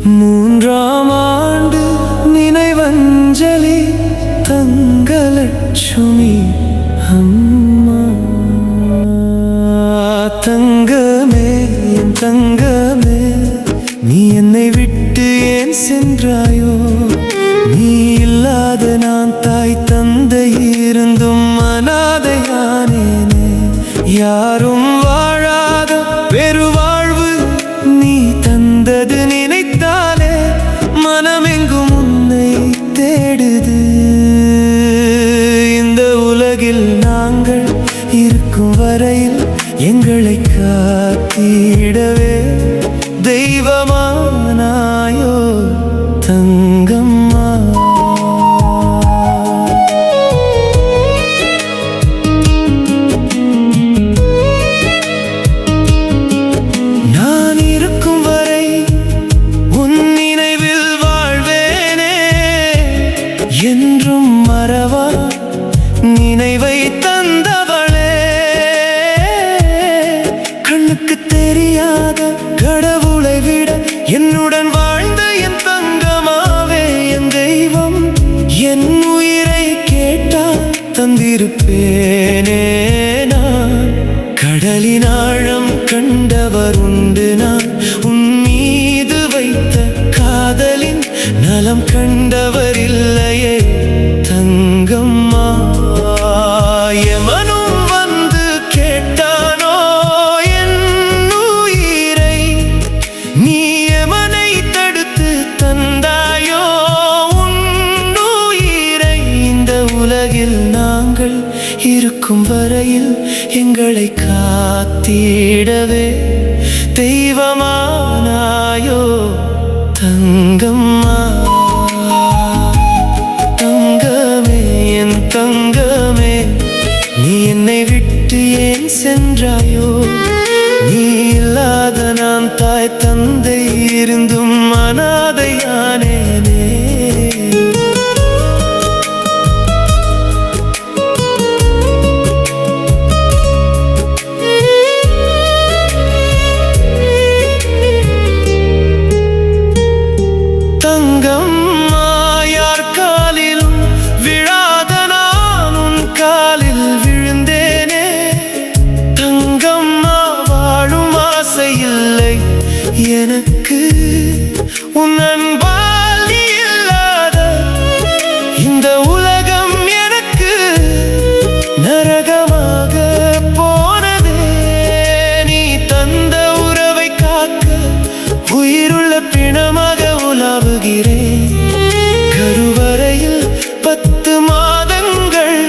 மூன்றாம் ஆண்டு நினைவஞ்சலி தங்கலட்சுமி அம்மா. தங்கமே என் தங்கமே, நீ என்னை விட்டு ஏன் சென்றாயோ? நீ இல்லாத நான் தாய் தந்தை இருந்தும் அனாதையானேனே. யாரும் வாழாத பெருவாழ்வு நீ தந்தது நினைத்தாலே மனமெங்கும் உன்னை தேடுது. இந்த உலகில் நாங்கள் இருக்கும் வரையில் எங்களை காத்திடவே தெய்வமானாயோ தங்கம்மா. நான் இருக்கும் வரை உன் நினைவில் வாழ்வேனே, என்றும் மறவா நினைவை தந்தவளே. கண்ணுக்கு தெரியாத கடவுளை விட என்னுடன் வாழ்ந்த என் தங்கமாவே என் தெய்வம். என் உயிரை கேட்டால் தந்திருப்பேனே நான். கடலின் ஆழம் கண்டவர் உண்டு நான், உன் மீது வைத்த காதலின் நலம் கண்டவர் இல்லையே தங்கம்மா. எமனும் வந்து கேட்டானோ என் உயிரை, நீ எமனை தடுத்து தந்தாயோ உன் உயிரை. இந்த உலகில் நாங்கள் இருக்கும் வரையில் எங்களை காத்திடவே தெய்வமானாயோ தங்கம்மா. தங்கமே என் தங்கமே, நீ என்னை விட்டு ஏன் சென்றாயோ? நீ இல்லாத நான் தாய் தந்தை இருந்தும் அனாதையானேனே. தங்கம்மா, யார் காலிலும் விழாத நான் உன் காலில் விழுந்தேனே. தங்கம்மா, வாழும் ஆசை இல்லை எனக்கு உன் அன்பால் நீ இல்லாத இந்த உலகம் எனக்கு நரகமாக போனதே. நீ தந்த உறவை காக்க உயிருள்ள பிணமாக உலாவுகிறேன். கருவறையில் 10 மாதங்கள்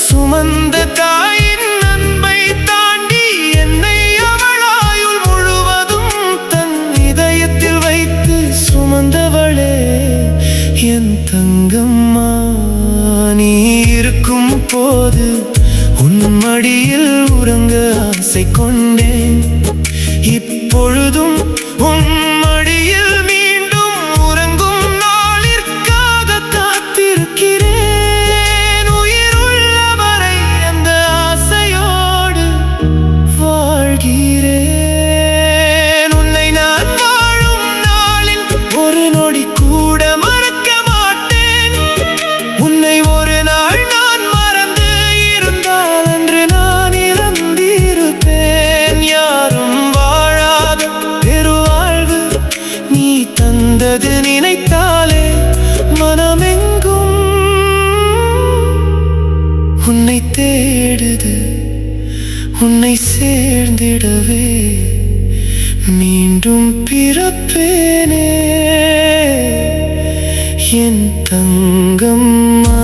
சுமந்த தாயின் அன்பை தாண்டி என்னை அவளாயுள் முழுவதும் தன் இதயத்தில் வைத்து சுமந்தவளே என் தங்கம்மா. நீ இருக்கும் போது உன் மடியில் உறங்க ஆசை கொண்டேன். இப்பொழுதும் உன் மடியில் மீண்டும் உறங்கும் நாளிற்காக காத்திருக்கிறேன். உயிர் உள்ளவரை அந்த ஆசையோடு வாழ்கிறேன். உன்னை நான் வாழும் நாளில் ஒரு நொடி கூட மறக்க மாட்டேன். உன்னை ஒரு நாள் நான் மறந்து இருந்தால் அன்று நான் இறந்திருப்பேன். யாரும் வாழாத பெருவாழ்வு நீ தந்தது நினைத்தாலே மனமெங்கும் உன்னை தேடுது. உன்னை சேர்ந்திடவே மீண்டும் பிறப்பேனே என் தங்கம்மா.